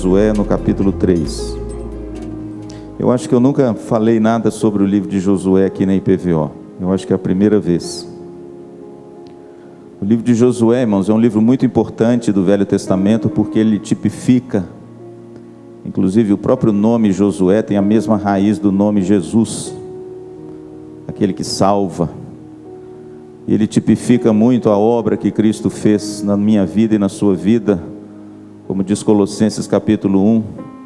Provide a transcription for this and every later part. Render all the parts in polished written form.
Josué, no capítulo 3. Eu acho que eu nunca falei nada sobre o livro de Josué aqui na IPVO. Eu acho que é a primeira vez. O livro de Josué, irmãos, é um livro muito importante do Velho Testamento, porque ele tipifica, inclusive o próprio nome Josué tem a mesma raiz do nome Jesus, aquele que salva. Ele tipifica muito a obra que Cristo fez na minha vida e na sua vida, como diz Colossenses capítulo 1,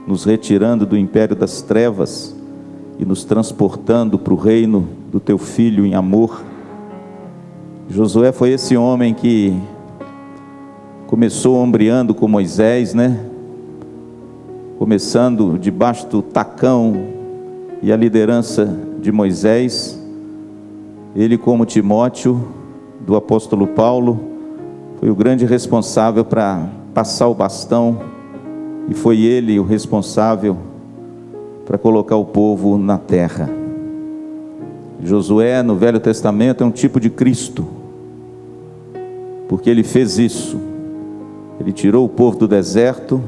nos retirando do império das trevas e nos transportando para o reino do teu Filho em amor. Josué foi esse homem que começou ombreando com Moisés, começando debaixo do tacão e a liderança de Moisés. Ele, como Timóteo, do apóstolo Paulo, foi o grande responsável para passar o bastão, e foi ele o responsável para colocar o povo na terra. Josué, no Velho Testamento, é um tipo de Cristo, porque ele fez isso. Ele tirou o povo do deserto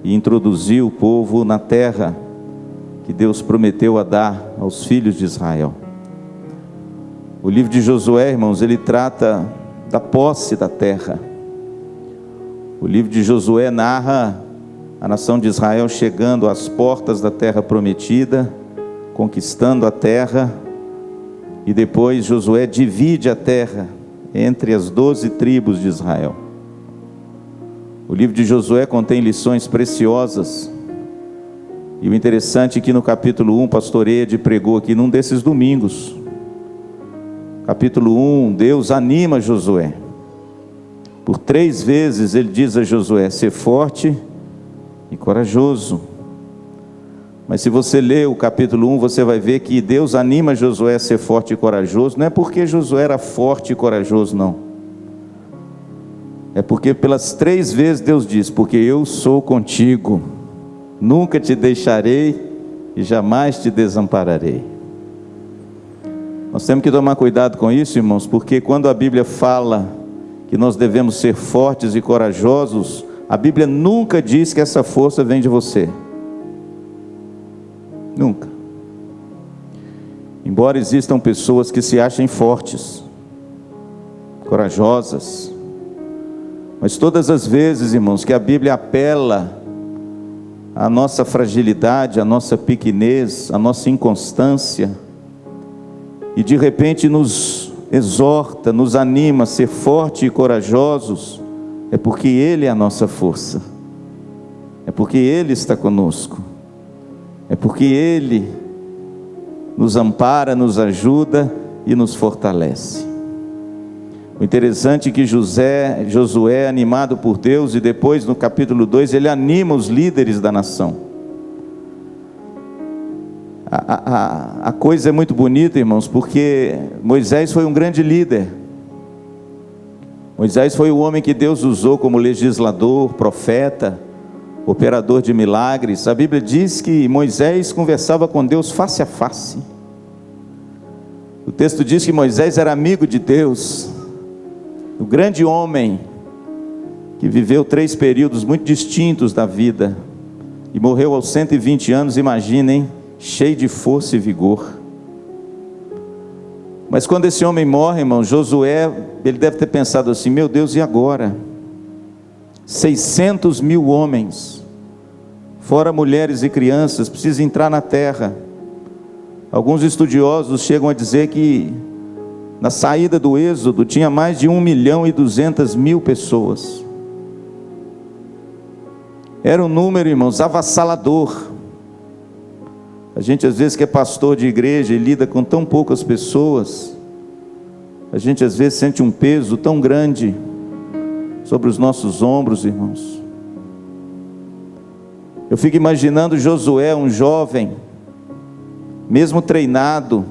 e introduziu o povo na terra que Deus prometeu a dar aos filhos de Israel. O livro de Josué, irmãos, ele trata da posse da terra. O livro de Josué narra a nação de Israel chegando às portas da terra prometida, conquistando a terra, e depois Josué divide a terra entre as 12 tribos de Israel. O livro de Josué contém lições preciosas, e o interessante é que no capítulo 1, pastor Ed pregou aqui num desses domingos. Capítulo 1, Deus anima Josué. Por 3 vezes ele diz a Josué: ser forte e corajoso. Mas se você ler o capítulo 1, você vai ver que Deus anima Josué a ser forte e corajoso. Não é porque Josué era forte e corajoso, não. É porque pelas 3 vezes Deus diz: porque eu sou contigo, nunca te deixarei e jamais te desampararei. Nós temos que tomar cuidado com isso, irmãos, porque quando a Bíblia fala que nós devemos ser fortes e corajosos, a Bíblia nunca diz que essa força vem de você. Nunca. Embora existam pessoas que se achem fortes, corajosas, mas todas as vezes, irmãos, que a Bíblia apela à nossa fragilidade, à nossa pequenez, à nossa inconstância, e de repente nos exorta, nos anima a ser fortes e corajosos, é porque Ele é a nossa força, é porque Ele está conosco, é porque Ele nos ampara, nos ajuda e nos fortalece. O interessante é que Josué, animado por Deus, e depois no capítulo 2, ele anima os líderes da nação. A coisa é muito bonita, irmãos, porque Moisés foi um grande líder. Moisés foi o homem que Deus usou como legislador, profeta, operador de milagres. A Bíblia diz que Moisés conversava com Deus face a face. O texto diz que Moisés era amigo de Deus, o grande homem que viveu 3 períodos muito distintos da vida e morreu aos 120 anos, imaginem, cheio de força e vigor. Mas quando esse homem morre, irmão, Josué, ele deve ter pensado assim: meu Deus, e agora? 600 mil homens, fora mulheres e crianças, precisam entrar na terra. Alguns estudiosos chegam a dizer que na saída do Êxodo tinha mais de 1.200.000 pessoas. Era um número, irmãos, avassalador. A gente às vezes que é pastor de igreja e lida com tão poucas pessoas, a gente às vezes sente um peso tão grande sobre os nossos ombros, irmãos. Eu fico imaginando Josué, um jovem, mesmo treinado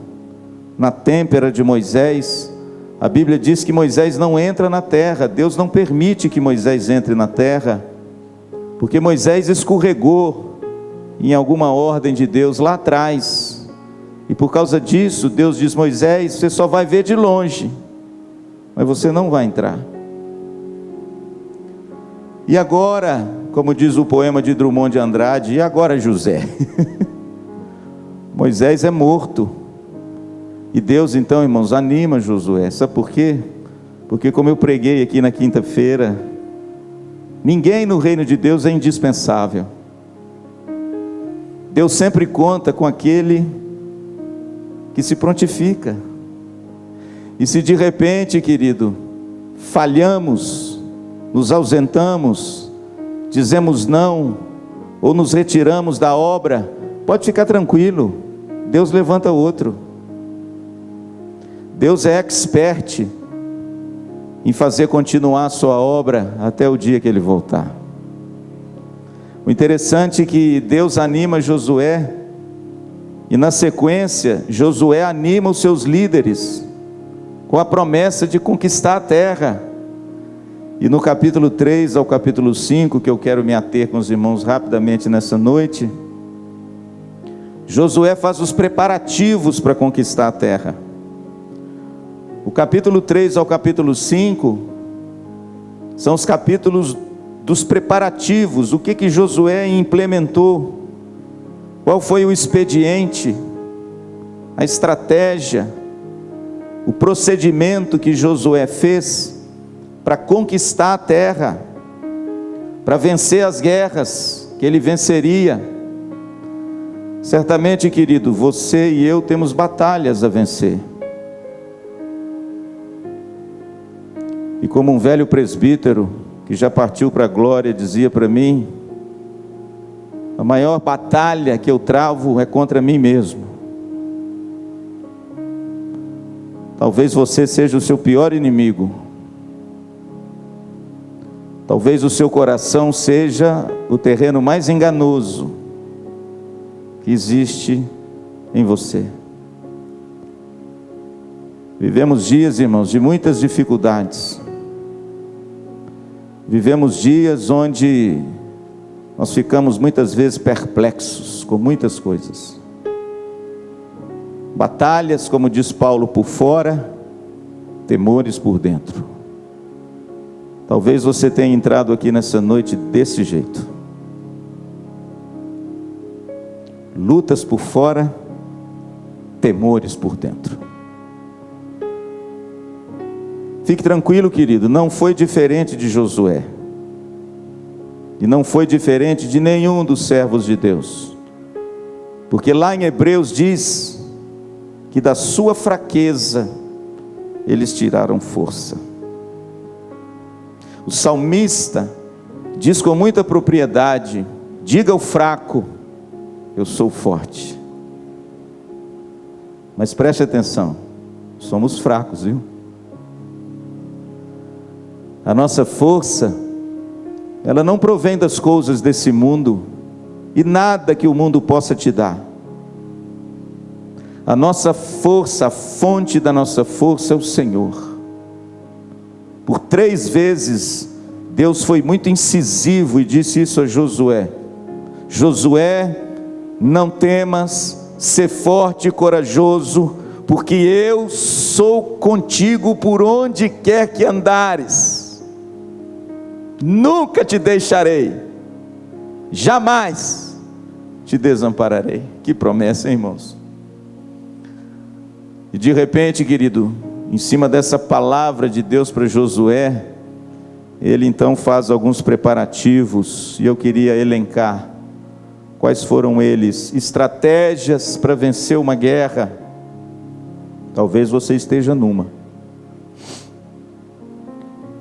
na têmpera de Moisés. A Bíblia diz que Moisés não entra na terra, Deus não permite que Moisés entre na terra, porque Moisés escorregou em alguma ordem de Deus lá atrás, e por causa disso Deus diz: Moisés, você só vai ver de longe, mas você não vai entrar. E agora como diz o poema de Drummond de Andrade, e agora José? Moisés é morto. E Deus então, irmãos, anima Josué. Sabe por quê? Porque como eu preguei aqui na quinta-feira, ninguém no reino de Deus é indispensável. Deus sempre conta com aquele que se prontifica. E se de repente, querido, falhamos, nos ausentamos, dizemos não, ou nos retiramos da obra, pode ficar tranquilo, Deus levanta outro. Deus é expert em fazer continuar a sua obra até o dia que Ele voltar. O interessante é que Deus anima Josué, e na sequência, Josué anima os seus líderes, com a promessa de conquistar a terra. E no capítulo 3 ao capítulo 5, que eu quero me ater com os irmãos rapidamente nessa noite, Josué faz os preparativos para conquistar a terra. O capítulo 3 ao capítulo 5 são os capítulos dos preparativos. O que Josué implementou? Qual foi o expediente, a estratégia, o procedimento que Josué fez para conquistar a terra, para vencer as guerras que ele venceria? Certamente, querido, você e eu temos batalhas a vencer. E como um velho presbítero que já partiu para a glória dizia para mim, a maior batalha que eu travo é contra mim mesmo. Talvez você seja o seu pior inimigo. Talvez o seu coração seja o terreno mais enganoso que existe em você. Vivemos dias, irmãos, de muitas dificuldades. Vivemos dias onde nós ficamos muitas vezes perplexos com muitas coisas. Batalhas, como diz Paulo, por fora, temores por dentro. Talvez você tenha entrado aqui nessa noite desse jeito. Lutas por fora, temores por dentro. Fique tranquilo, querido, não foi diferente de Josué. E não foi diferente de nenhum dos servos de Deus. Porque lá em Hebreus diz que da sua fraqueza eles tiraram força. O salmista diz com muita propriedade: diga ao fraco, eu sou forte. Mas preste atenção, somos fracos, viu? A nossa força, ela não provém das coisas desse mundo, e nada que o mundo possa te dar. A nossa força, a fonte da nossa força é o Senhor. Por 3 vezes, Deus foi muito incisivo e disse isso a Josué: Josué, não temas, ser forte e corajoso, porque eu sou contigo por onde quer que andares. Nunca te deixarei, jamais te desampararei. Que promessa, hein, irmãos? E de repente, querido, em cima dessa palavra de Deus para Josué, ele então faz alguns preparativos, e eu queria elencar quais foram eles. Estratégias para vencer uma guerra. Talvez você esteja numa.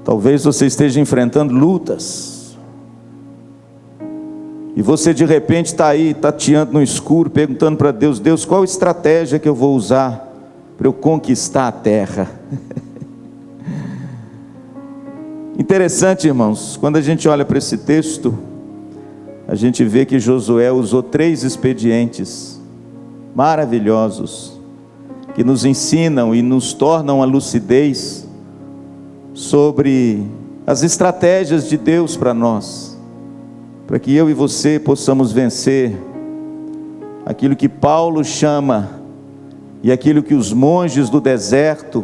Talvez você esteja enfrentando lutas, e você de repente está aí, tateando no escuro, perguntando para Deus: Deus, qual estratégia que eu vou usar para eu conquistar a terra? Interessante, irmãos, quando a gente olha para esse texto, a gente vê que Josué usou 3 expedientes maravilhosos, que nos ensinam e nos tornam a lucidez sobre as estratégias de Deus para nós, para que eu e você possamos vencer aquilo que Paulo chama, e aquilo que os monges do deserto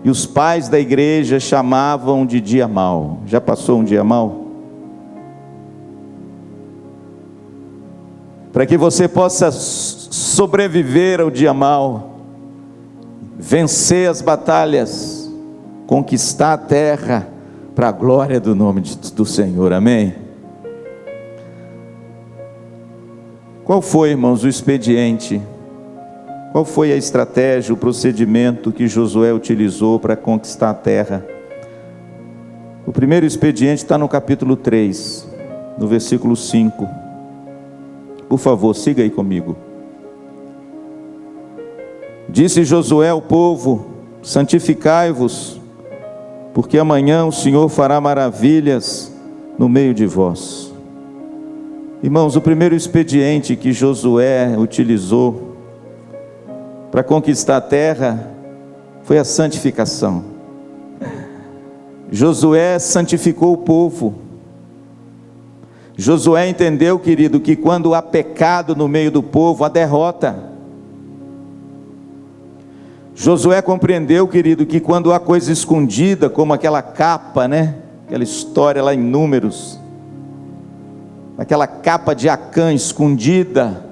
e os pais da igreja chamavam de dia mau. Já passou um dia mau? para que você possa sobreviver ao dia mau, vencer as batalhas, conquistar a terra, para a glória do nome do Senhor, amém? Qual foi, irmãos, o expediente? Qual foi a estratégia, o procedimento que Josué utilizou para conquistar a terra? O primeiro expediente está no capítulo 3, no versículo 5. Por favor, siga aí comigo. Disse Josué ao povo: santificai-vos, porque amanhã o Senhor fará maravilhas no meio de vós. Irmãos, o primeiro expediente que Josué utilizou para conquistar a terra foi a santificação. Josué santificou o povo. Josué entendeu, querido, que quando há pecado no meio do povo, há derrota. Josué compreendeu, querido, que quando há coisa escondida, como aquela capa, né? Aquela história lá em Números, aquela capa de Acã escondida,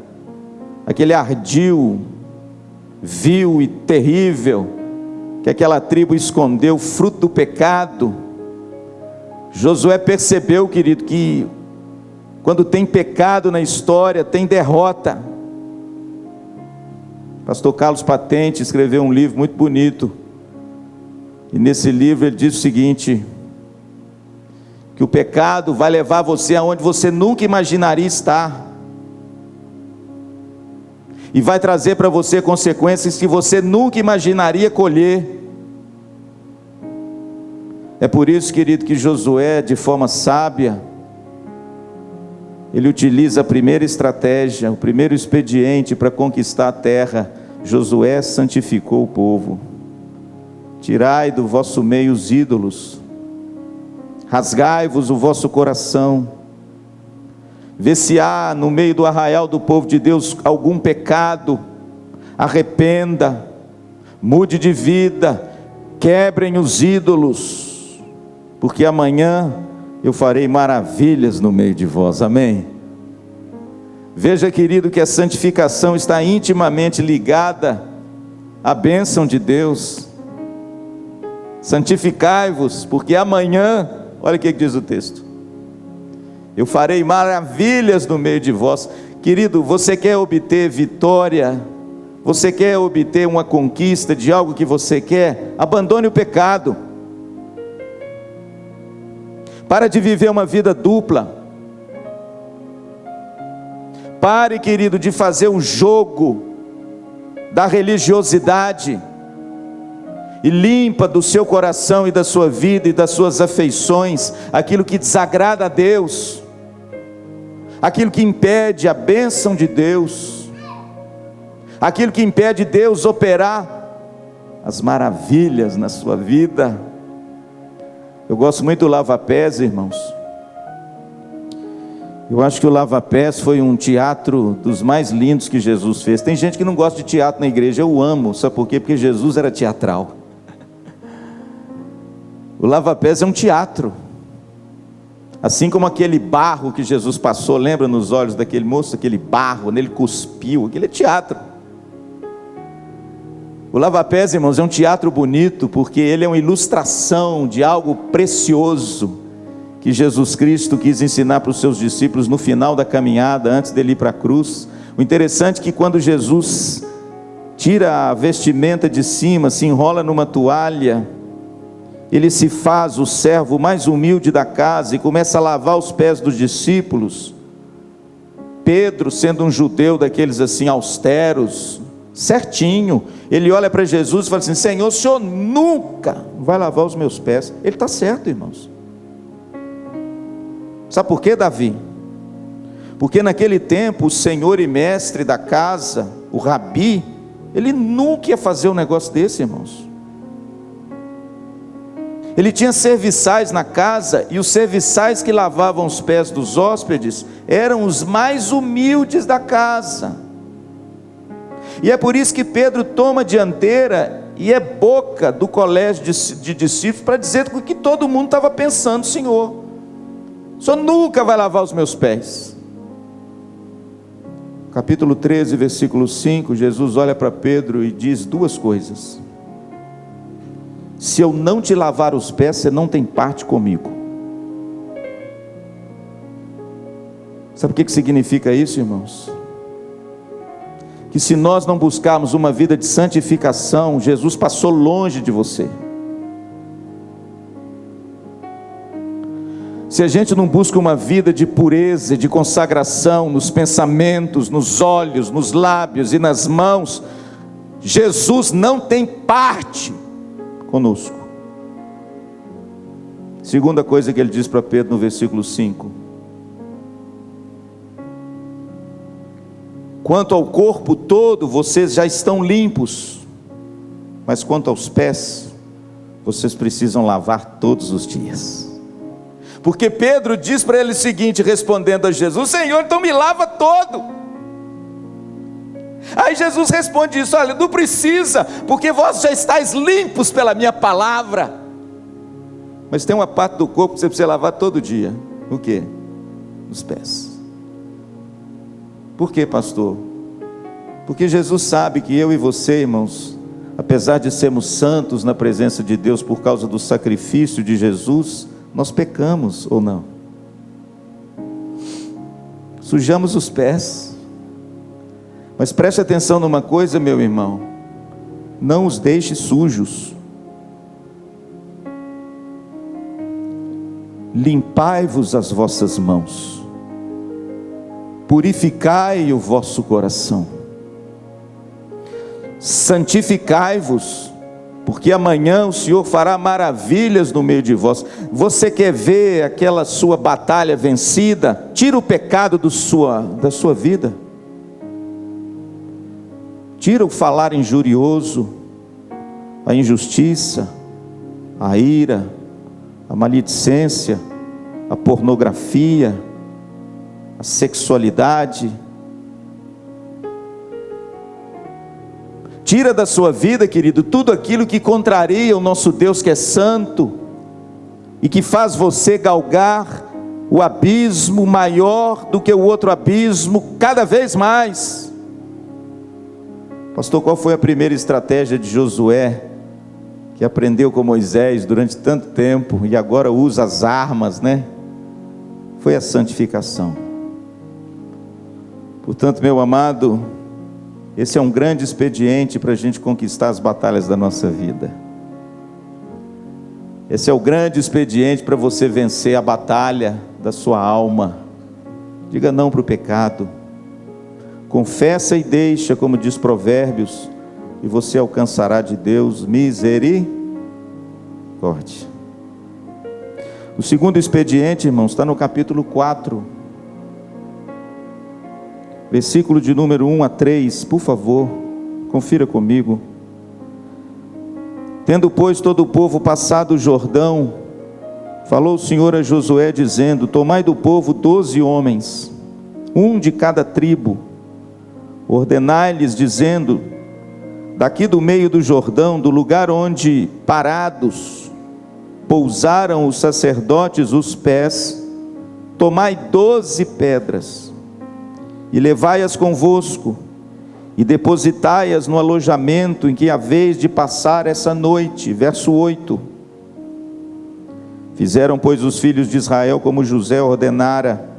aquele ardil vil e terrível, que aquela tribo escondeu, fruto do pecado. Josué percebeu, querido, que quando tem pecado na história, tem derrota. Pastor Carlos Patente escreveu um livro muito bonito, e nesse livro ele diz o seguinte: que o pecado vai levar você aonde você nunca imaginaria estar, e vai trazer para você consequências que você nunca imaginaria colher. É por isso, querido, que Josué, de forma sábia, ele utiliza a primeira estratégia, o primeiro expediente para conquistar a terra. Josué santificou o povo. Tirai do vosso meio os ídolos, rasgai-vos o vosso coração, vê se há no meio do arraial do povo de Deus algum pecado, arrependa, mude de vida, quebrem os ídolos, porque amanhã eu farei maravilhas no meio de vós, amém? Veja, querido, que a santificação está intimamente ligada à bênção de Deus. Santificai-vos, porque amanhã, olha o que diz o texto: eu farei maravilhas no meio de vós. Querido, você quer obter vitória? Você quer obter uma conquista de algo que você quer? Abandone o pecado. Para de viver uma vida dupla. Pare, querido, de fazer um jogo da religiosidade, e limpa do seu coração e da sua vida e das suas afeições aquilo que desagrada a Deus, aquilo que impede a bênção de Deus, aquilo que impede Deus operar as maravilhas na sua vida. Eu gosto muito do Lava-Pés, irmãos. Eu acho que o Lava-Pés foi um teatro dos mais lindos que Jesus fez. Tem gente que não gosta de teatro na igreja, eu amo. Sabe por quê? Porque Jesus era teatral. O Lava-Pés é um teatro. Assim como aquele barro que Jesus passou, lembra, nos olhos daquele moço, aquele barro, nele cuspiu, aquele é teatro. O Lava-Pés, irmãos, é um teatro bonito, porque ele é uma ilustração de algo precioso que Jesus Cristo quis ensinar para os seus discípulos no final da caminhada, antes dele ir para a cruz. O interessante é que quando Jesus tira a vestimenta de cima, se enrola numa toalha, ele se faz o servo mais humilde da casa e começa a lavar os pés dos discípulos. Pedro, sendo um judeu daqueles assim austeros, certinho, ele olha para Jesus e fala assim: Senhor, o Senhor nunca vai lavar os meus pés. Ele está certo, irmãos. Sabe por quê, Davi? Porque naquele tempo o senhor e mestre da casa, o rabi, ele nunca ia fazer um negócio desse, irmãos. Ele tinha serviçais na casa, e os serviçais que lavavam os pés dos hóspedes eram os mais humildes da casa. E é por isso que Pedro toma a dianteira e é boca do colégio de discípulos para dizer o que todo mundo estava pensando: Senhor, o Senhor nunca vai lavar os meus pés. capítulo 13, versículo 5, Jesus olha para Pedro e diz duas coisas: se eu não te lavar os pés, você não tem parte comigo. Sabe o que significa isso, irmãos? Que se nós não buscarmos uma vida de santificação, Jesus passou longe de você. Se a gente não busca uma vida de pureza, de consagração, nos pensamentos, nos olhos, nos lábios e nas mãos, Jesus não tem parte conosco. Segunda coisa que ele diz para Pedro no versículo 5: quanto ao corpo todo, vocês já estão limpos, mas quanto aos pés, vocês precisam lavar todos os dias. Porque Pedro diz para ele o seguinte, respondendo a Jesus: Senhor, então me lava todo. Aí Jesus responde isso: olha, não precisa, porque vós já estáis limpos pela minha palavra. Mas tem uma parte do corpo que você precisa lavar todo dia. O quê? Os pés. Por quê, pastor? Porque Jesus sabe que eu e você, irmãos, apesar de sermos santos na presença de Deus por causa do sacrifício de Jesus, nós pecamos ou não? Sujamos os pés. Mas preste atenção numa coisa, meu irmão: não os deixe sujos. Limpai-vos as vossas mãos, purificai o vosso coração, santificai-vos, porque amanhã o Senhor fará maravilhas no meio de vós. Você quer ver aquela sua batalha vencida? Tira o pecado da sua vida. Tira o falar injurioso, a injustiça, a ira, a maledicência, a pornografia, a sexualidade. Tira da sua vida, querido, tudo aquilo que contraria o nosso Deus que é santo e que faz você galgar o abismo maior do que o outro abismo, cada vez mais. Pastor, qual foi a primeira estratégia de Josué, que aprendeu com Moisés durante tanto tempo e agora usa as armas, né? Foi a santificação. Portanto, meu amado, esse é um grande expediente para a gente conquistar as batalhas da nossa vida. Esse é o grande expediente para você vencer a batalha da sua alma. Diga não para o pecado. Confessa e deixa, como diz Provérbios, e você alcançará de Deus misericórdia. O segundo expediente, irmãos, está no capítulo 4, versículo de número 1 a 3, por favor, confira comigo. Tendo, pois, todo o povo passado o Jordão, falou o Senhor a Josué, dizendo: tomai do povo 12 homens, um de cada tribo, ordenai-lhes, dizendo: daqui do meio do Jordão, do lugar onde parados pousaram os sacerdotes os pés, tomai 12 pedras, e levai-as convosco, e depositai-as no alojamento em que haveis de passar essa noite. Verso 8. Fizeram, pois, os filhos de Israel como José ordenara,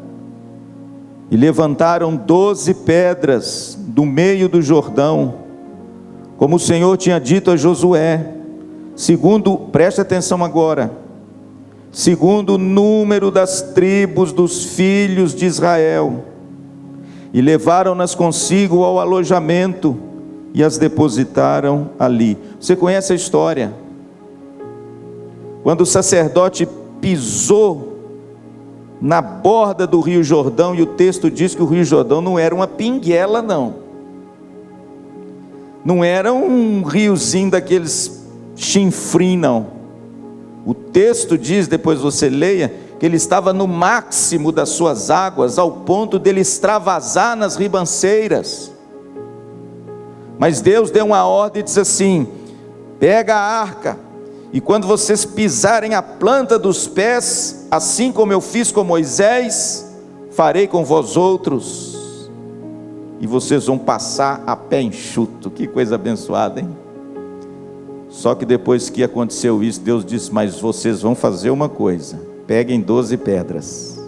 e levantaram 12 pedras do meio do Jordão, como o Senhor tinha dito a Josué, segundo, preste atenção agora, segundo o número das tribos dos filhos de Israel, e levaram-nas consigo ao alojamento, e as depositaram ali. Você conhece a história? Quando o sacerdote pisou na borda do Rio Jordão, e o texto diz que o Rio Jordão não era uma pinguela, não era um riozinho daqueles chinfrim, não. O texto diz, depois você leia, que ele estava no máximo das suas águas, ao ponto dele extravasar nas ribanceiras. Mas Deus deu uma ordem e disse assim: pega a arca, e quando vocês pisarem a planta dos pés, assim como eu fiz com Moisés, farei com vós outros. e vocês vão passar a pé enxuto. Que coisa abençoada, hein? Só que depois que aconteceu isso, Deus disse: mas vocês vão fazer uma coisa, peguem 12 pedras,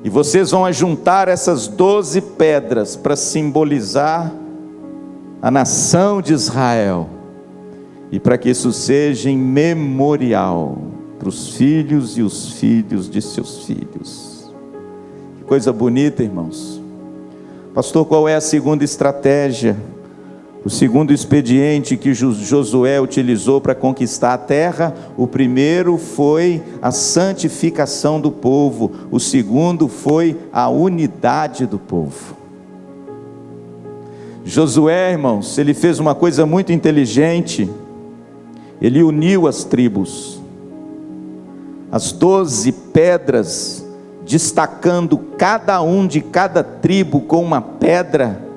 e vocês vão ajuntar essas 12 pedras para simbolizar a nação de Israel, e para que isso seja em memorial para os filhos e os filhos de seus filhos. Que coisa bonita, irmãos. Pastor, qual é a segunda estratégia? O segundo expediente que Josué utilizou para conquistar a terra? O primeiro foi a santificação do povo, o segundo foi a unidade do povo. Josué, irmãos, ele fez uma coisa muito inteligente. Ele uniu as tribos, as 12 pedras, destacando cada um de cada tribo com uma pedra.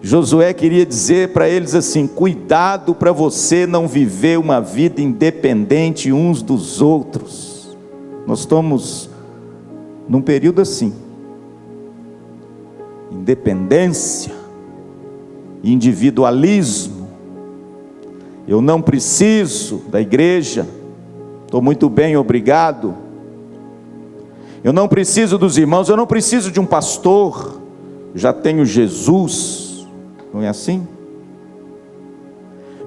Josué queria dizer para eles assim: cuidado para você não viver uma vida independente uns dos outros. Nós estamos num período assim, independência, individualismo. Eu não preciso da igreja, estou muito bem, obrigado. Eu não preciso dos irmãos, eu não preciso de um pastor, já tenho Jesus. Não é assim?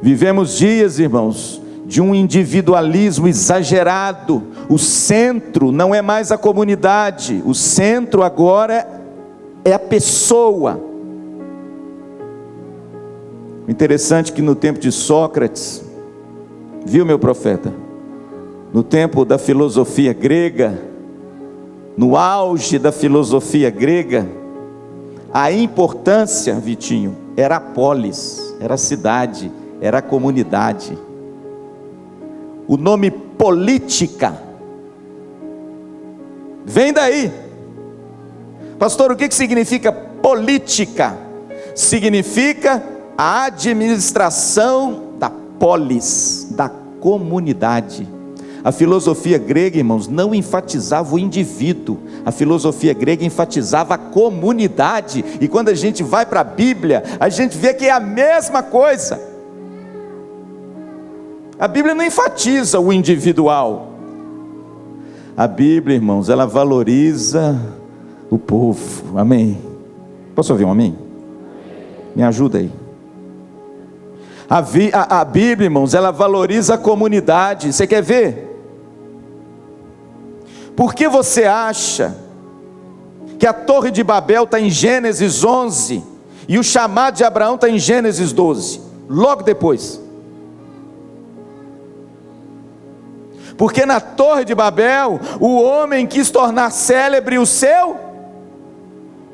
Vivemos dias, irmãos, de um individualismo exagerado. O centro não é mais a comunidade, o centro agora é a pessoa. Interessante que no tempo de Sócrates, viu, meu profeta? No tempo da filosofia grega, no auge da filosofia grega, a importância, Vitinho, era a polis, era a cidade, era a comunidade. O nome política vem daí. Pastor, o que significa política? Significa a administração da polis, da comunidade. A filosofia grega, irmãos, não enfatizava o indivíduo, a filosofia grega enfatizava a comunidade. E quando a gente vai para a Bíblia, a gente vê que é a mesma coisa. A Bíblia não enfatiza o individual. A Bíblia, irmãos, ela valoriza o povo. Amém? Posso ouvir um amém? Me ajuda aí. A Bíblia, irmãos, ela valoriza a comunidade. Você quer ver? Por que você acha que a Torre de Babel está em Gênesis 11 e o chamado de Abraão está em Gênesis 12? Logo depois. Porque na Torre de Babel, o homem quis tornar célebre o seu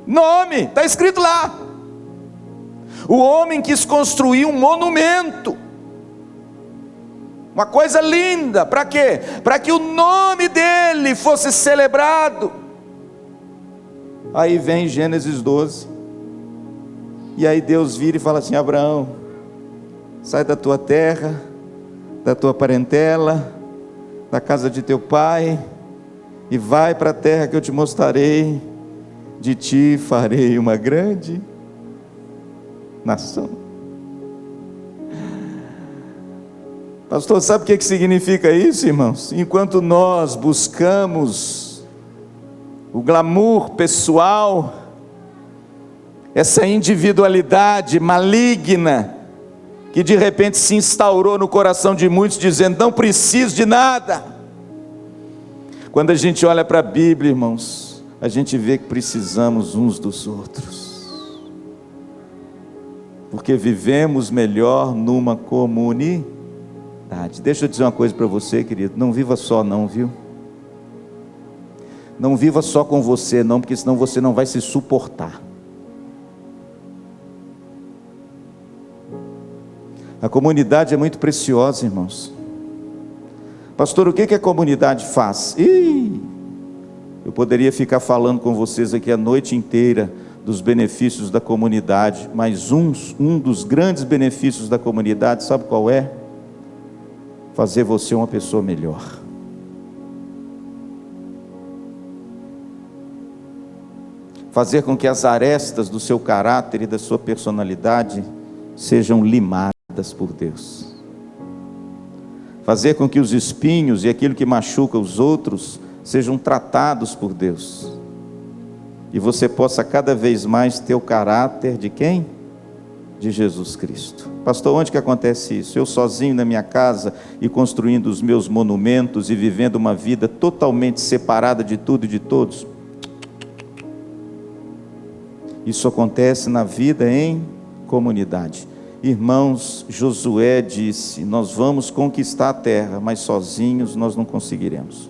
nome, está escrito lá. O homem quis construir um monumento, uma coisa linda. Para quê? Para que o nome dele fosse celebrado. Aí vem Gênesis 12, e aí Deus vira e fala assim: Abraão, sai da tua terra, da tua parentela, da casa de teu pai, e vai para a terra que eu te mostrarei. De ti farei uma grande nação. Pastor, sabe o que significa isso, irmãos? Enquanto nós buscamos o glamour pessoal, essa individualidade maligna, que de repente se instaurou no coração de muitos, dizendo: não preciso de nada. Quando a gente olha para a Bíblia, irmãos, a gente vê que precisamos uns dos outros, porque vivemos melhor numa comunidade. Deixa eu dizer uma coisa para você, querido: não viva só não, viu? Não viva só com você não, porque senão você não vai se suportar. A comunidade é muito preciosa, irmãos. Pastor, o que a comunidade faz? Eu poderia ficar falando com vocês aqui a noite inteira dos benefícios da comunidade, mas um dos grandes benefícios da comunidade, sabe qual é? Fazer você uma pessoa melhor. fazer com que as arestas do seu caráter e da sua personalidade sejam limadas por Deus, fazer com que os espinhos e aquilo que machuca os outros sejam tratados por Deus, e você possa cada vez mais ter o caráter de quem? De Jesus Cristo. Pastor, onde que acontece isso? Eu sozinho na minha casa e construindo os meus monumentos e vivendo uma vida totalmente separada de tudo e de todos? Isso acontece na vida em comunidade. Irmãos, Josué disse: nós vamos conquistar a terra, mas sozinhos nós não conseguiremos.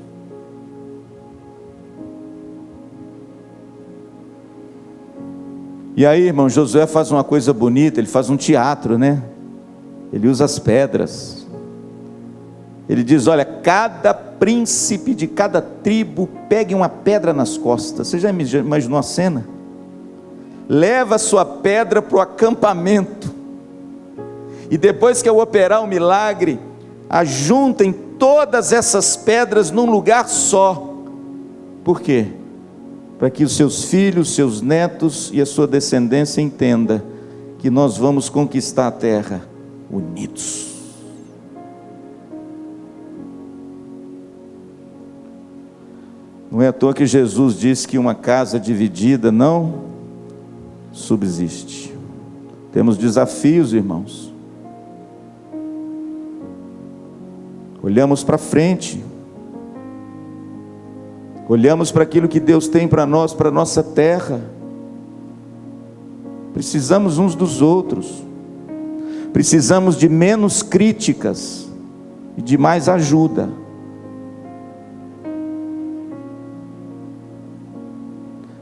E aí, irmão, Josué faz uma coisa bonita, ele faz um teatro, né? Ele usa as pedras. Ele diz: olha, cada príncipe de cada tribo pegue uma pedra nas costas. Você já imaginou a cena? Leva a sua pedra para o acampamento, e depois que eu operar o milagre, ajuntem todas essas pedras num lugar só. Por quê? Para que os seus filhos, seus netos e a sua descendência entenda que nós vamos conquistar a terra unidos. Não é à toa que Jesus disse que uma casa dividida não subsiste. Temos desafios, irmãos. Olhamos para frente, olhamos para aquilo que Deus tem para nós, para a nossa terra. Precisamos uns dos outros, precisamos de menos críticas e de mais ajuda.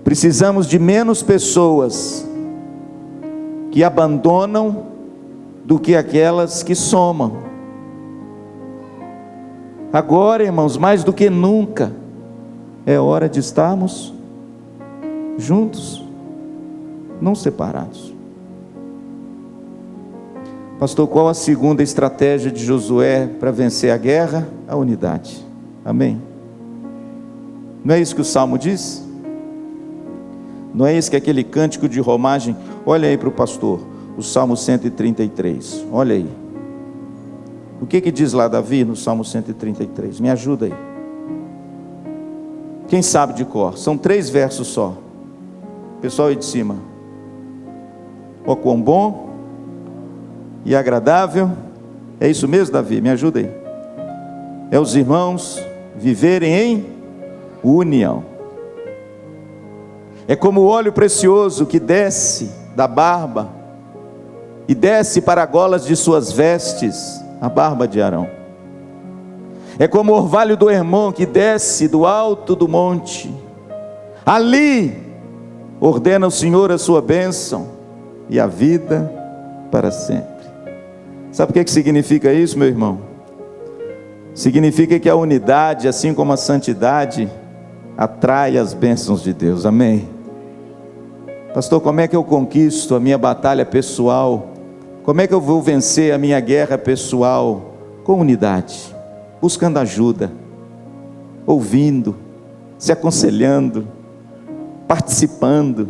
Precisamos de menos pessoas que abandonam do que aquelas que somam. Agora, irmãos, mais do que nunca, é hora de estarmos juntos, não separados. Pastor, qual a segunda estratégia de Josué para vencer a guerra? A unidade. Amém? Não é isso que o Salmo diz? Não é isso que aquele cântico de romagem? Olha aí para o pastor, o Salmo 133, olha aí. O que diz lá Davi no Salmo 133? Me ajuda aí. Quem sabe de cor? São 3 versos só. Pessoal aí de cima. Ó quão bom e agradável. É isso mesmo, Davi? Me ajuda aí. É os irmãos viverem em união. É como o óleo precioso que desce da barba e desce para as golas de suas vestes, a barba de Arão. É como o orvalho do Hermon que desce do alto do monte. Ali ordena o Senhor a sua bênção e a vida para sempre. Sabe o que significa isso, meu irmão? Significa que a unidade, assim como a santidade, atrai as bênçãos de Deus. Amém? Pastor, como é que eu conquisto a minha batalha pessoal? Como é que eu vou vencer a minha guerra pessoal? Com unidade, buscando ajuda, ouvindo, se aconselhando, participando,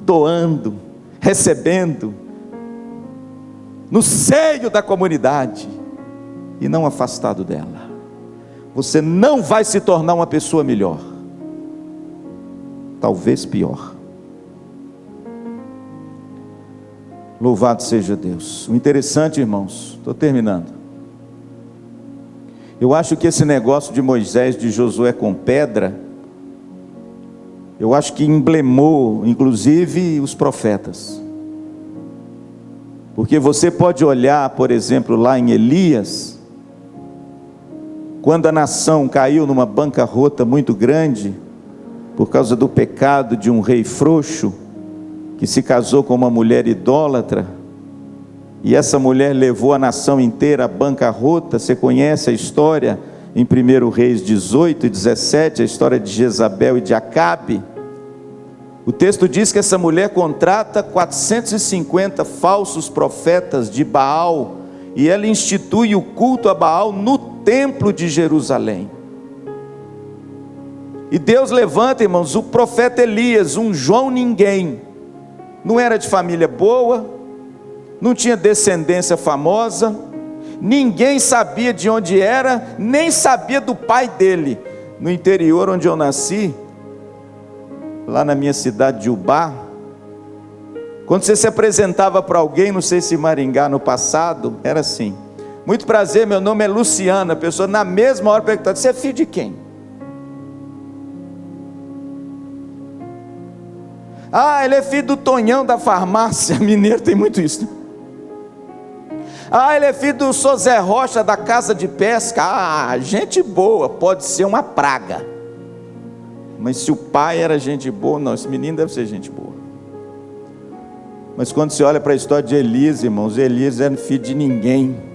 doando, recebendo, no seio da comunidade e não afastado dela. Você não vai se tornar uma pessoa melhor, talvez pior. Louvado seja Deus. O interessante, irmãos, estou terminando. Eu acho que esse negócio de Moisés, de Josué com pedra, eu acho que emblemou, inclusive, os profetas. Porque você pode olhar, por exemplo, lá em Elias, quando a nação caiu numa bancarrota muito grande, por causa do pecado de um rei frouxo, que se casou com uma mulher idólatra, e essa mulher levou a nação inteira à bancarrota. Você conhece a história em 1 Reis 18 e 17, a história de Jezabel e de Acabe. O texto diz que essa mulher contrata 450 falsos profetas de Baal, e ela institui o culto a Baal no templo de Jerusalém. E Deus levanta, irmãos, o profeta Elias, um João ninguém. Não era de família boa, não tinha descendência famosa, ninguém sabia de onde era, nem sabia do pai dele. No interior onde eu nasci, lá na minha cidade de Ubá, quando você se apresentava para alguém, não sei se em Maringá no passado, era assim: muito prazer, meu nome é Luciana. A pessoa na mesma hora perguntava: você é filho de quem? Ah, ele é filho do Tonhão da farmácia. Mineiro tem muito isso. Ah, ele é filho do Sô Zé Rocha da casa de pesca. Ah, gente boa, pode ser uma praga. Mas se o pai era gente boa, não, esse menino deve ser gente boa. Mas quando você olha para a história de Elias, irmãos, Elias era filho de ninguém.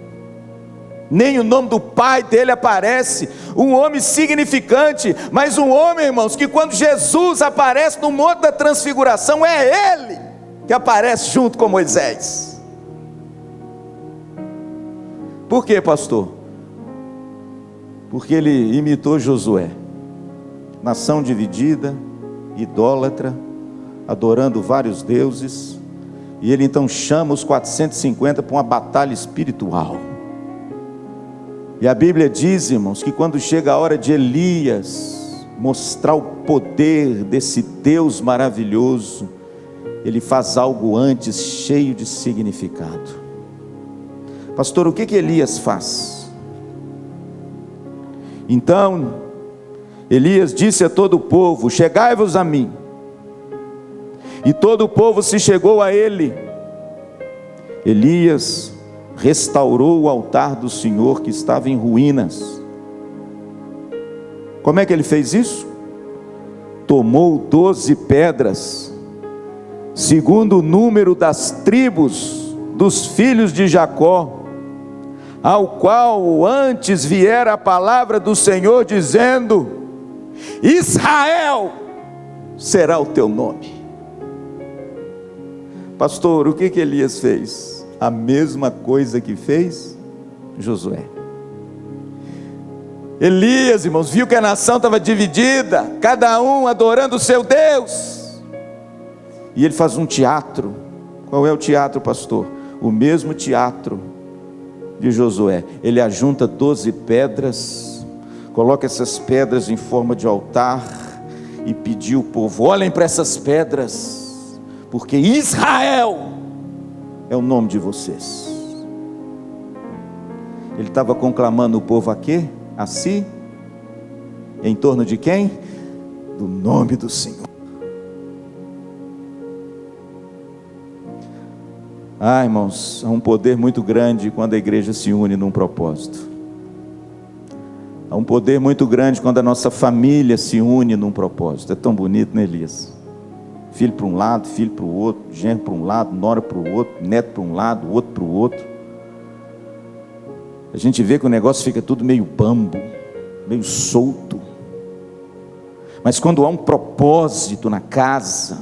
Nem o nome do pai dele aparece. Um homem significante, mas um homem, irmãos, que quando Jesus aparece no Monte da Transfiguração, é ele que aparece junto com Moisés. Por quê, pastor? Porque ele imitou Josué. Nação dividida, idólatra, adorando vários deuses. E ele então chama os 450 para uma batalha espiritual. E a Bíblia diz, irmãos, que quando chega a hora de Elias mostrar o poder desse Deus maravilhoso, ele faz algo antes cheio de significado. Pastor, o que Elias faz? Então, Elias disse a todo o povo: chegai-vos a mim. E todo o povo se chegou a ele. Elias restaurou o altar do Senhor que estava em ruínas. Como é que ele fez isso? Tomou 12 pedras, segundo o número das tribos dos filhos de Jacó, ao qual antes viera a palavra do Senhor dizendo: Israel será o teu nome. Pastor, o que Elias fez? A mesma coisa que fez Josué. Elias, irmãos, viu que a nação estava dividida, cada um adorando o seu Deus, e ele faz um teatro. Qual é o teatro, pastor? O mesmo teatro de Josué. Ele ajunta 12 pedras, coloca essas pedras em forma de altar e pediu ao povo: olhem para essas pedras, porque Israel é o nome de vocês. Ele estava conclamando o povo a quê? A si? Em torno de quem? Do nome do Senhor. Ah, irmãos, há um poder muito grande quando a igreja se une num propósito. Há um poder muito grande quando a nossa família se une num propósito. É tão bonito, né, Elias? Filho para um lado, filho para o outro, genro para um lado, nora para o outro, neto para um lado, outro para o outro. A gente vê que o negócio fica tudo meio bambo, meio solto. Mas quando há um propósito na casa,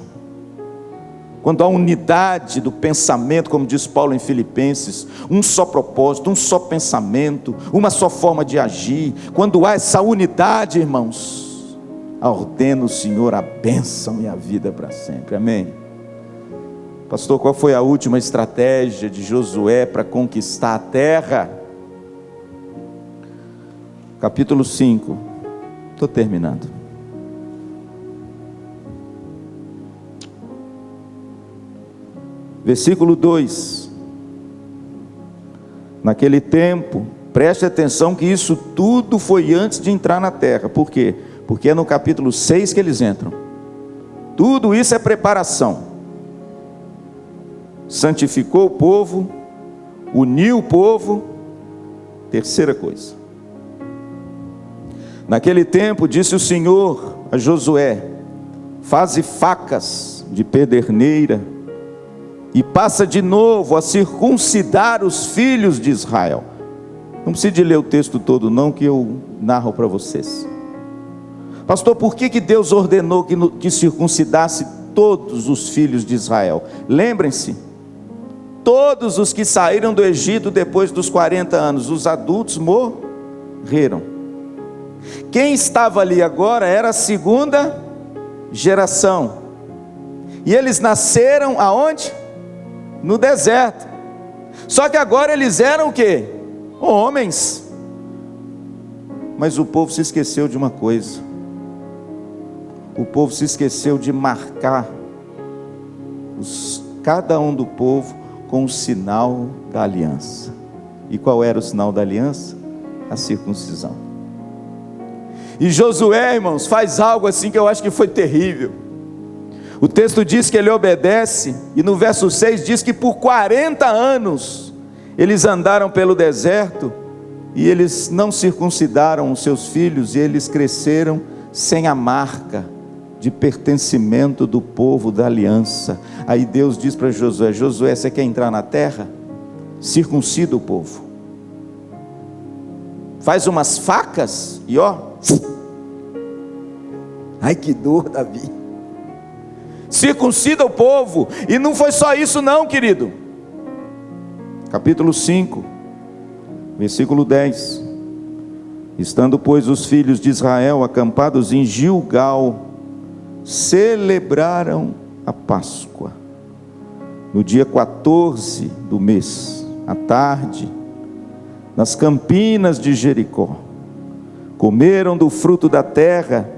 quando há unidade do pensamento, como diz Paulo em Filipenses, um só propósito, um só pensamento, uma só forma de agir, quando há essa unidade, irmãos, ordena o Senhor a bênção e a vida para sempre. Amém? Pastor, qual foi a última estratégia de Josué para conquistar a terra? Capítulo 5. Estou terminando. Versículo 2. Naquele tempo, preste atenção que isso tudo foi antes de entrar na terra. Por quê? Porque é no capítulo 6 que eles entram. Tudo isso é preparação. Santificou o povo, uniu o povo. Terceira coisa: naquele tempo disse o Senhor a Josué: faze facas de pederneira e passa de novo a circuncidar os filhos de Israel. Não precisa de ler o texto todo não, que eu narro para vocês. Pastor, por que Deus ordenou que circuncidasse todos os filhos de Israel? Lembrem-se, todos os que saíram do Egito depois dos 40 anos, os adultos morreram. quem estava ali agora era a segunda geração. E eles nasceram aonde? No deserto. Só que agora eles eram o quê? Homens. Mas o povo se esqueceu de uma coisa. O povo se esqueceu de marcar cada um do povo com o sinal da aliança. E qual era o sinal da aliança? A circuncisão. E Josué, irmãos, faz algo assim que eu acho que foi terrível. O texto diz que ele obedece, e no verso 6 diz que por 40 anos eles andaram pelo deserto, e eles não circuncidaram os seus filhos, e eles cresceram sem a marca de pertencimento do povo da aliança. Aí Deus diz para Josué: Josué, você quer entrar na terra? Circuncida o povo, faz umas facas, e ó, ai que dor, Davi, circuncida o povo. E não foi só isso não, querido. Capítulo 5, versículo 10. Estando, pois, os filhos de Israel acampados em Gilgal, celebraram a Páscoa. No dia 14 do mês, à tarde, nas campinas de Jericó, comeram do fruto da terra.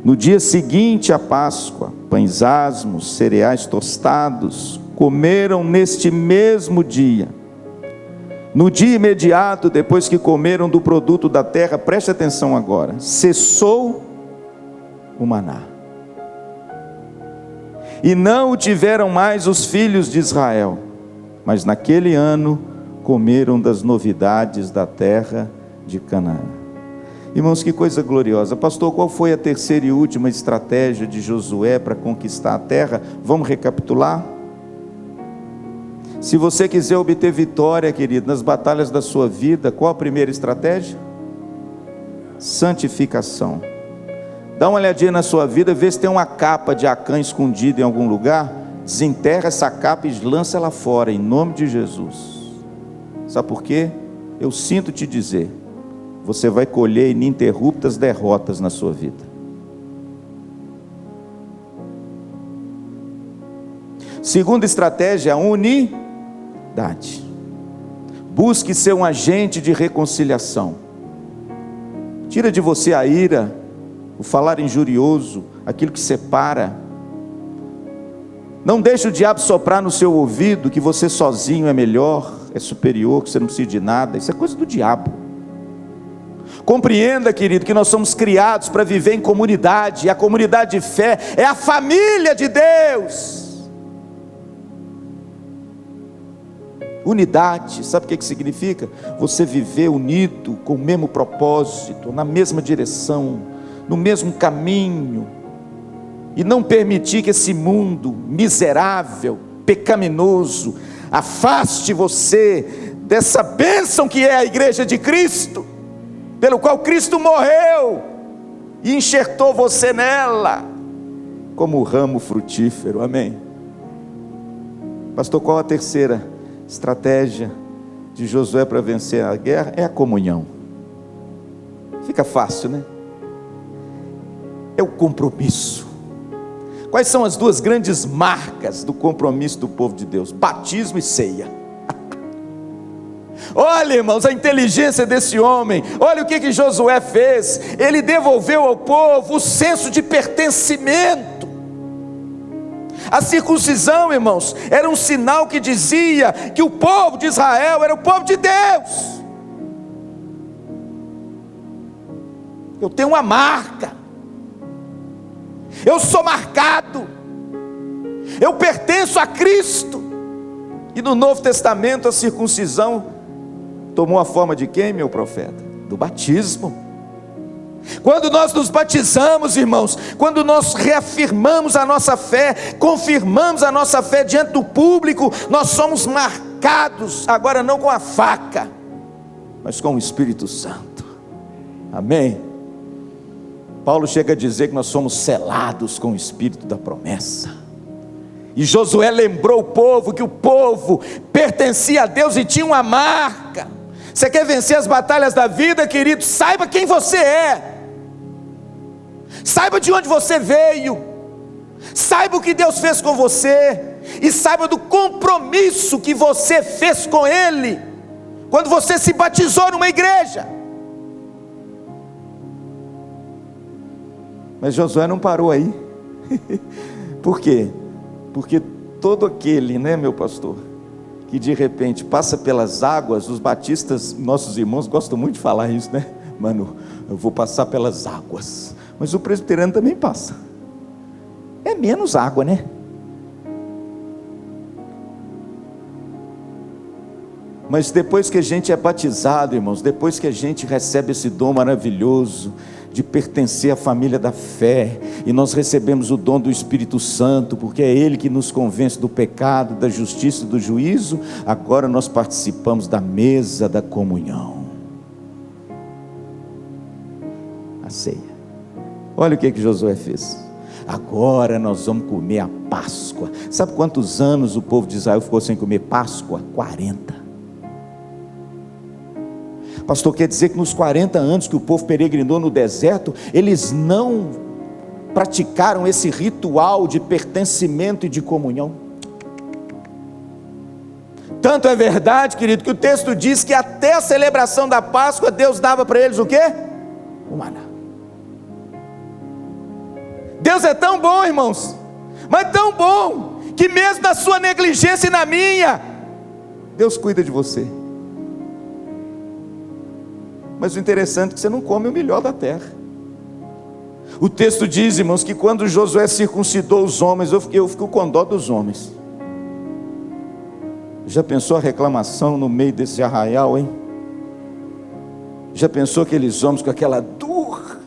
No dia seguinte à Páscoa, pães asmos, cereais tostados, comeram neste mesmo dia. No dia imediato, depois que comeram do produto da terra, preste atenção agora, cessou o maná. E não o tiveram mais os filhos de Israel, mas naquele ano comeram das novidades da terra de Canaã. Irmãos, que coisa gloriosa. Pastor, qual foi a terceira e última estratégia de Josué para conquistar a terra? Vamos recapitular? Se você quiser obter vitória, querido, nas batalhas da sua vida, qual a primeira estratégia? Santificação. Dá uma olhadinha na sua vida, vê se tem uma capa de Acã escondida em algum lugar. Desenterra essa capa e lança ela fora, em nome de Jesus. Sabe por quê? Eu sinto te dizer, você vai colher ininterruptas derrotas na sua vida. Segunda estratégia, a unidade. Busque ser um agente de reconciliação. Tira de você a ira, o falar injurioso, aquilo que separa. Não deixe o diabo soprar no seu ouvido que você sozinho é melhor, é superior, que você não precisa de nada. Isso é coisa do diabo. Compreenda, querido, que nós somos criados para viver em comunidade, e a comunidade de fé é a família de Deus. Unidade, sabe o que significa? Você viver unido, com o mesmo propósito, na mesma direção, no mesmo caminho, e não permitir que esse mundo miserável, pecaminoso, afaste você dessa bênção que é a igreja de Cristo, pelo qual Cristo morreu e enxertou você nela como ramo frutífero. Amém. Pastor, qual a terceira estratégia de Josué para vencer a guerra? É a comunhão. Fica fácil, né? É o compromisso. Quais são as duas grandes marcas do compromisso do povo de Deus? Batismo e ceia. Olha, irmãos, a inteligência desse homem. Olha o que Josué fez. Ele devolveu ao povo o senso de pertencimento. A circuncisão, irmãos, era um sinal que dizia que o povo de Israel era o povo de Deus. Eu tenho uma marca, eu sou marcado, eu pertenço a Cristo. E no Novo Testamento a circuncisão tomou a forma de quem, meu profeta? Do batismo. Quando nós nos batizamos, irmãos, quando nós reafirmamos a nossa fé, confirmamos a nossa fé diante do público, nós somos marcados, agora não com a faca, mas com o Espírito Santo. Amém? Paulo chega a dizer que nós somos selados com o Espírito da promessa. E Josué lembrou o povo que o povo pertencia a Deus e tinha uma marca. Você quer vencer as batalhas da vida, querido? Saiba quem você é. Saiba de onde você veio, saiba o que Deus fez com você, e saiba do compromisso que você fez com Ele, quando você se batizou numa igreja. Mas Josué não parou aí. Por quê? Porque todo aquele, meu pastor, que de repente passa pelas águas, os batistas, nossos irmãos gostam muito de falar isso, Mano, eu vou passar pelas águas. Mas o presbiteriano também passa. É menos água, Mas depois que a gente é batizado, irmãos, depois que a gente recebe esse dom maravilhoso de pertencer à família da fé, e nós recebemos o dom do Espírito Santo, porque é Ele que nos convence do pecado, da justiça e do juízo, agora nós participamos da mesa da comunhão, a ceia. Olha o que Josué fez. Agora nós vamos comer a Páscoa. Sabe quantos anos o povo de Israel ficou sem comer Páscoa? 40. Pastor, quer dizer que nos 40 anos que o povo peregrinou no deserto, eles não praticaram esse ritual de pertencimento e de comunhão? Tanto é verdade, querido, que o texto diz que até a celebração da Páscoa, Deus dava para eles o quê? O maná. Deus é tão bom, irmãos, mas tão bom, que mesmo na sua negligência e na minha, Deus cuida de você. Mas o interessante é que você não come o melhor da terra. O texto diz, irmãos, que quando Josué circuncidou os homens, eu fico com dó dos homens. Já pensou a reclamação no meio desse arraial, hein? Já pensou aqueles homens com aquela dor?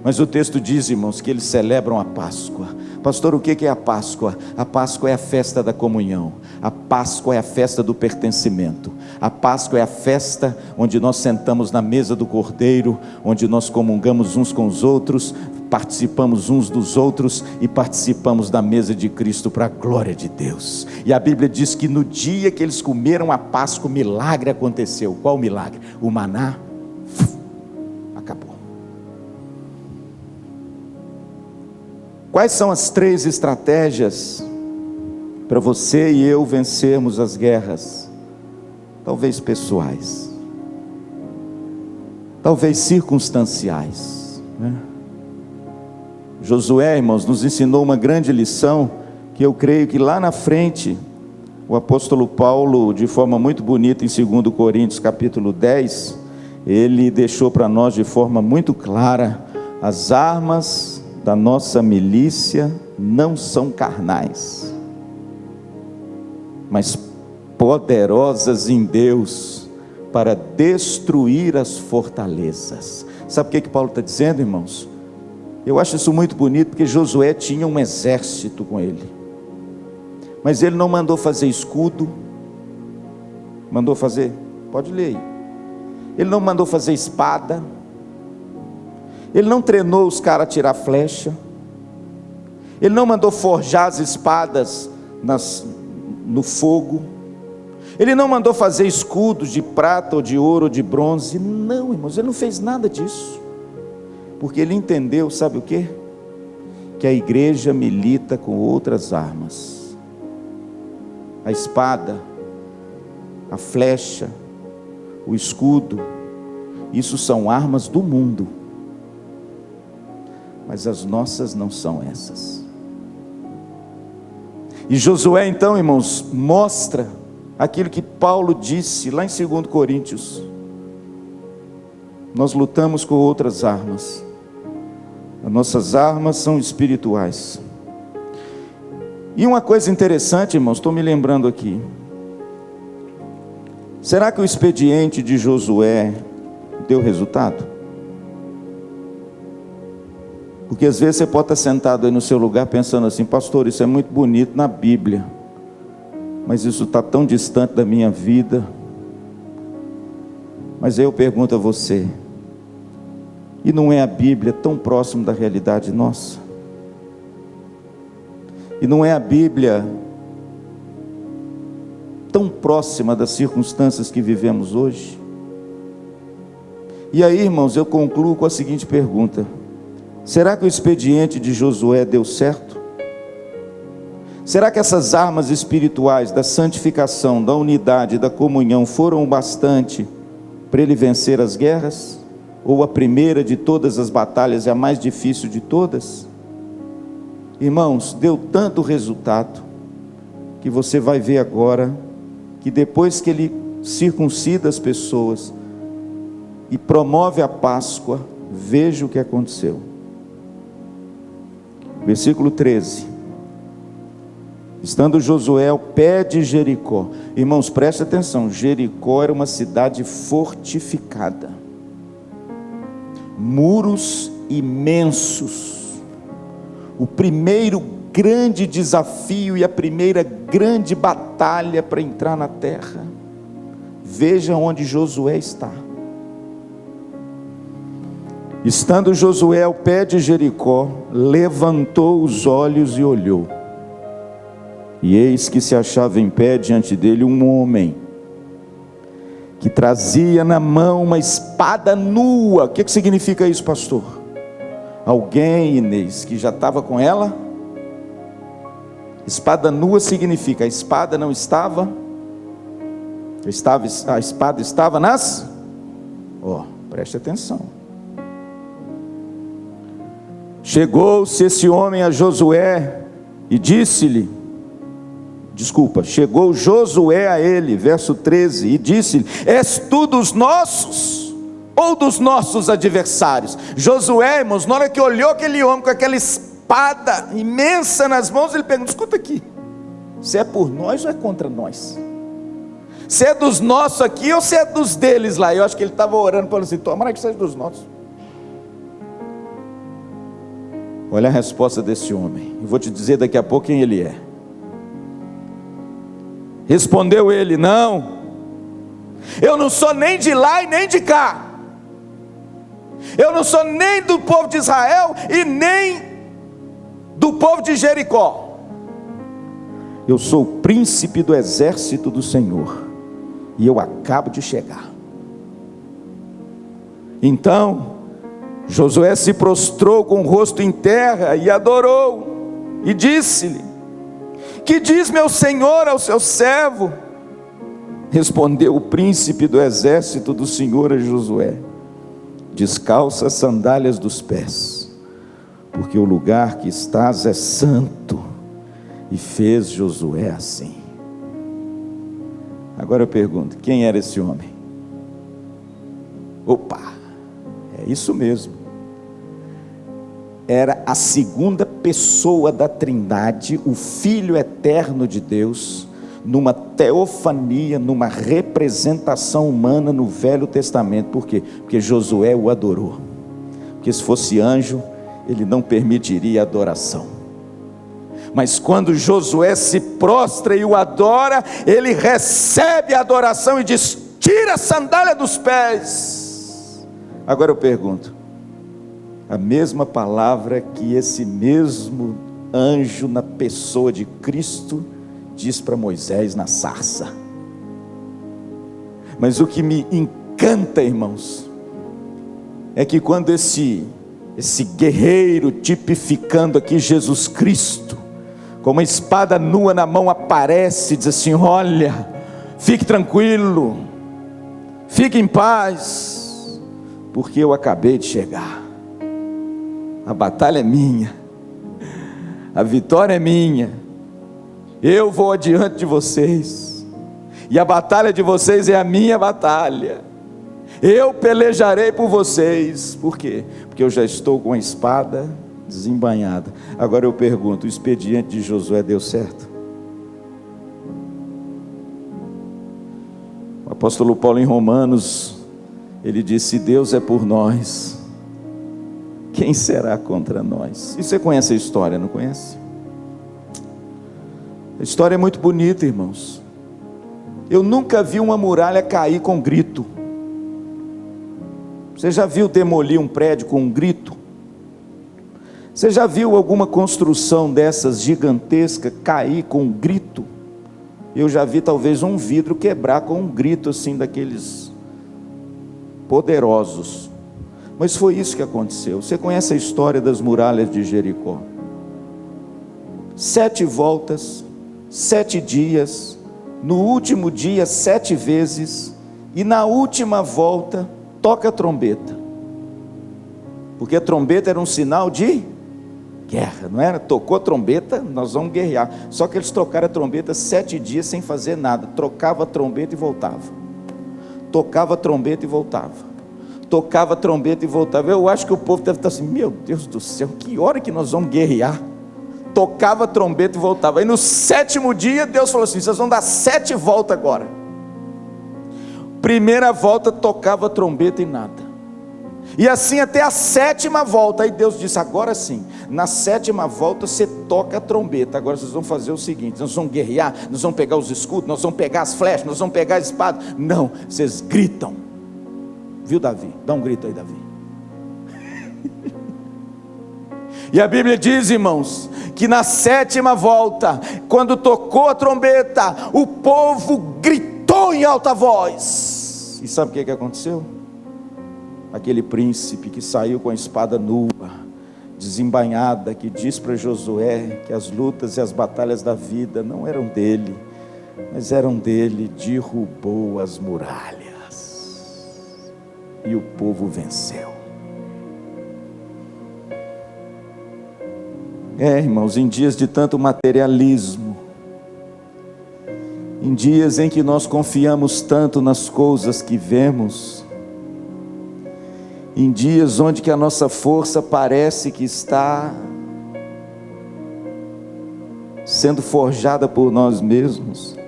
Mas o texto diz, irmãos, que eles celebram a Páscoa. Pastor, o que é a Páscoa? A Páscoa é a festa da comunhão. A Páscoa é a festa do pertencimento. A Páscoa é a festa onde nós sentamos na mesa do Cordeiro, onde nós comungamos uns com os outros, participamos uns dos outros e participamos da mesa de Cristo para a glória de Deus. E a Bíblia diz que no dia que eles comeram a Páscoa, o milagre aconteceu. Qual o milagre? O maná acabou. Quais são as 3 estratégias para você e eu vencermos as guerras? Talvez pessoais, talvez circunstanciais, Josué, irmãos, nos ensinou uma grande lição, que eu creio que lá na frente, o apóstolo Paulo, de forma muito bonita, em 2 Coríntios capítulo 10, ele deixou para nós de forma muito clara: as armas da nossa milícia não são carnais, mas poderosas em Deus para destruir as fortalezas. Sabe o que Paulo está dizendo, irmãos? Eu acho isso muito bonito, porque Josué tinha um exército com ele, mas ele não mandou fazer escudo. Mandou fazer? Pode ler aí. Ele não mandou fazer espada. Ele não treinou os caras a tirar flecha. Ele não mandou forjar as espadas no fogo. Ele não mandou fazer escudos de prata ou de ouro ou de bronze. Não, irmãos, ele não fez nada disso, porque ele entendeu, sabe o quê? Que a igreja milita com outras armas. A espada, a flecha, o escudo, isso são armas do mundo, mas as nossas não são essas. E Josué então, irmãos, mostra aquilo que Paulo disse lá em 2 Coríntios: nós lutamos com outras armas, as nossas armas são espirituais. E uma coisa interessante, irmãos, estou me lembrando aqui, será que o expediente de Josué deu resultado? Porque às vezes você pode estar sentado aí no seu lugar pensando assim: pastor, isso é muito bonito na Bíblia, mas isso está tão distante da minha vida. Mas aí eu pergunto a você: e não é a Bíblia tão próximo da realidade nossa? E não é a Bíblia tão próxima das circunstâncias que vivemos hoje? E aí, irmãos, eu concluo com a seguinte pergunta: Será que o expediente de Josué deu certo? Será que essas armas espirituais da santificação, da unidade, da comunhão foram o bastante para ele vencer as guerras? Ou a primeira de todas as batalhas é a mais difícil de todas? Irmãos, deu tanto resultado que você vai ver agora que depois que ele circuncida as pessoas e promove a Páscoa, veja o que aconteceu. Versículo 13. Estando Josué ao pé de Jericó. Irmãos, preste atenção, Jericó era uma cidade fortificada, muros imensos. O primeiro grande desafio e a primeira grande batalha para entrar na terra. Veja onde Josué está. Estando Josué ao pé de Jericó, levantou os olhos e olhou. E eis que se achava em pé diante dele um homem, que trazia na mão uma espada nua. O que significa isso, pastor? Alguém, Inês, que já estava com ela? Espada nua significa, a espada não estava, a espada estava nas, preste atenção. Chegou-se esse homem a Josué e disse-lhe, chegou Josué a ele, verso 13, e disse-lhe: és tu dos nossos ou dos nossos adversários? Josué, irmãos, na hora que olhou aquele homem com aquela espada imensa nas mãos, ele pergunta: escuta aqui, se é por nós ou é contra nós? Se é dos nossos aqui ou se é dos deles lá? Eu acho que ele estava orando, falando assim: tomara que seja dos nossos. Olha a resposta desse homem, eu vou te dizer daqui a pouco quem ele é. Respondeu ele: não, eu não sou nem de lá e nem de cá, eu não sou nem do povo de Israel e nem do povo de Jericó, eu sou o príncipe do exército do Senhor, e eu acabo de chegar. Então Josué se prostrou com o rosto em terra e adorou, e disse-lhe: que diz meu senhor ao seu servo? Respondeu o príncipe do exército do Senhor a Josué: descalça as sandálias dos pés, porque o lugar que estás é santo. E fez Josué assim. Agora eu pergunto, quem era esse homem? É isso mesmo. Era a segunda pessoa da Trindade, o Filho eterno de Deus, numa teofania, numa representação humana no Velho Testamento. Por quê? Porque Josué o adorou. Porque se fosse anjo, ele não permitiria adoração. Mas quando Josué se prostra e o adora, ele recebe a adoração e diz: tira a sandália dos pés. Agora eu pergunto, a mesma palavra que esse mesmo anjo na pessoa de Cristo diz para Moisés na sarça. Mas o que me encanta, irmãos, é que quando esse guerreiro, tipificando aqui Jesus Cristo, com uma espada nua na mão, aparece e diz assim: olha, fique tranquilo, fique em paz, porque eu acabei de chegar. A batalha é minha, a vitória é minha, eu vou adiante de vocês, e a batalha de vocês é a minha batalha, eu pelejarei por vocês. Por quê? Porque eu já estou com a espada desembainhada. Agora eu pergunto, o expediente de Josué deu certo? O apóstolo Paulo em Romanos, ele disse: se Deus é por nós, quem será contra nós? E você conhece a história, não conhece? A história é muito bonita, irmãos. Eu nunca vi uma muralha cair com grito. Você já viu demolir um prédio com um grito? Você já viu alguma construção dessas gigantesca cair com um grito? Eu já vi talvez um vidro quebrar com um grito assim daqueles poderosos. Mas foi isso que aconteceu. Você conhece a história das muralhas de Jericó? 7 voltas, 7 dias, no último dia 7 vezes, e na última volta toca a trombeta, porque a trombeta era um sinal de guerra, não era? Tocou a trombeta, nós vamos guerrear. Só que eles tocaram a trombeta 7 dias sem fazer nada. Trocava a trombeta e voltava, tocava a trombeta e voltava, tocava a trombeta e voltava. Eu acho que o povo deve estar assim: meu Deus do céu, que hora que nós vamos guerrear? Tocava a trombeta e voltava. Aí no 7º dia Deus falou assim: vocês vão dar 7 voltas agora. Primeira volta tocava a trombeta e nada, e assim até a 7ª volta. Aí Deus disse: agora sim, na 7ª volta você toca a trombeta. Agora vocês vão fazer o seguinte: nós vamos guerrear, nós vamos pegar os escudos, nós vamos pegar as flechas, nós vamos pegar a espada. Não, vocês gritam. Viu, Davi? Dá um grito aí, Davi. E a Bíblia diz, irmãos, que na 7ª volta, quando tocou a trombeta, o povo gritou em alta voz. E sabe o que aconteceu? Aquele príncipe que saiu com a espada nua, desembainhada, que diz para Josué que as lutas e as batalhas da vida não eram dele, mas eram dele, derrubou as muralhas, e o povo venceu. Irmãos, em dias de tanto materialismo, em dias em que nós confiamos tanto nas coisas que vemos, em dias onde que a nossa força parece que está sendo forjada por nós mesmos,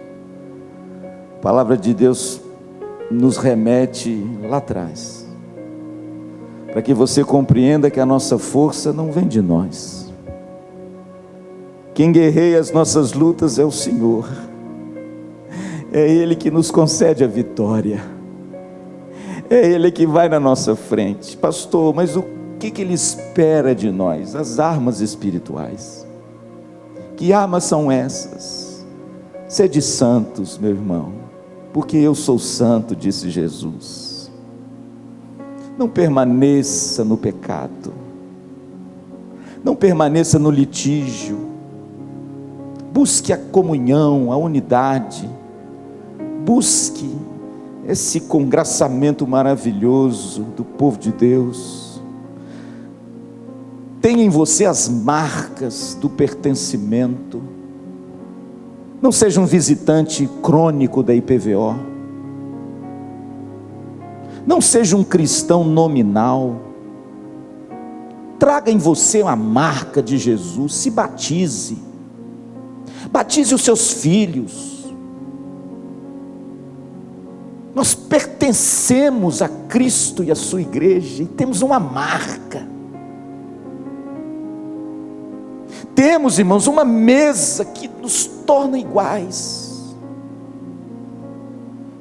a palavra de Deus nos remete lá atrás, para que você compreenda que a nossa força não vem de nós. Quem guerreia as nossas lutas é o Senhor. É Ele que nos concede a vitória. É Ele que vai na nossa frente. Pastor, mas o que Ele espera de nós? As armas espirituais. Que armas são essas? Sede santos, meu irmão, porque eu sou santo, disse Jesus. Não permaneça no pecado, não permaneça no litígio. Busque a comunhão, a unidade, busque esse congraçamento maravilhoso do povo de Deus. Tenha em você as marcas do pertencimento. Não seja um visitante crônico da IPVO. Não seja um cristão nominal. Traga em você a marca de Jesus. Se batize. Batize os seus filhos. Nós pertencemos a Cristo e a sua igreja, e temos uma marca. Temos, irmãos, uma mesa que nos torna iguais.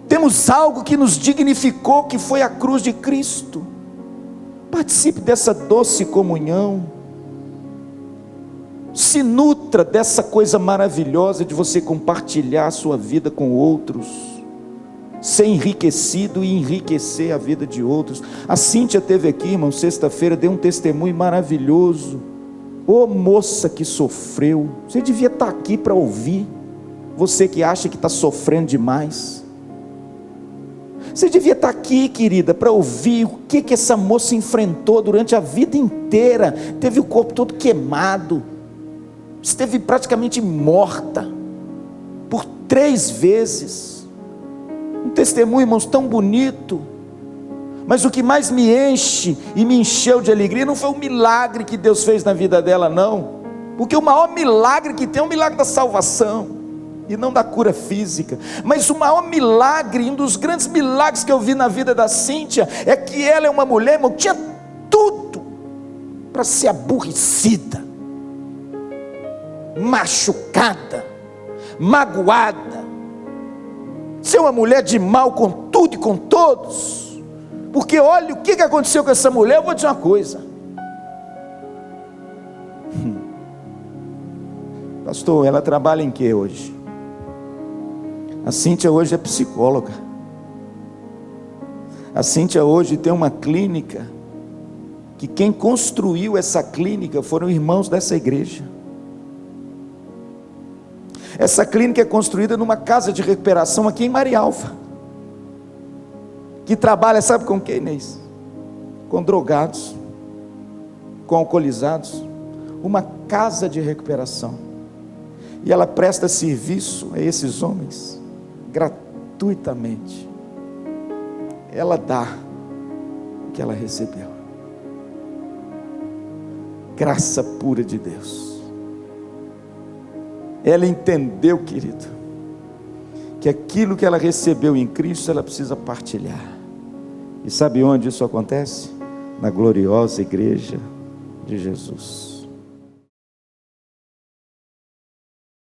Temos algo que nos dignificou, que foi a cruz de Cristo. Participe dessa doce comunhão. Se nutra dessa coisa maravilhosa de você compartilhar a sua vida com outros, ser enriquecido e enriquecer a vida de outros. A Cíntia teve aqui, irmão, sexta-feira, deu um testemunho maravilhoso. Ô moça que sofreu, você devia estar aqui para ouvir. Você que acha que está sofrendo demais, você devia estar aqui, querida, para ouvir o que essa moça enfrentou durante a vida inteira. Teve o corpo todo queimado, esteve praticamente morta por 3 vezes. Um testemunho, irmãos, tão bonito. Mas o que mais me enche e me encheu de alegria não foi o milagre que Deus fez na vida dela, não. Porque o maior milagre que tem é o milagre da salvação, e não da cura física. Mas o maior milagre, um dos grandes milagres que eu vi na vida da Cíntia, é que ela é uma mulher, irmão, que tinha tudo para ser aborrecida, machucada, magoada, ser uma mulher de mal com tudo e com todos. Porque olha o que aconteceu com essa mulher. Eu vou dizer uma coisa, pastor, ela trabalha em que hoje? A Cíntia hoje é psicóloga. A Cíntia hoje tem uma clínica que quem construiu essa clínica foram irmãos dessa igreja. Essa clínica é construída numa casa de recuperação aqui em Marialva, que trabalha, sabe com quem, Inês? Com drogados, com alcoolizados, uma casa de recuperação, e ela presta serviço a esses homens, gratuitamente. Ela dá o que ela recebeu, graça pura de Deus. Ela entendeu, querido, que aquilo que ela recebeu em Cristo, ela precisa partilhar. E sabe onde isso acontece? Na gloriosa igreja de Jesus.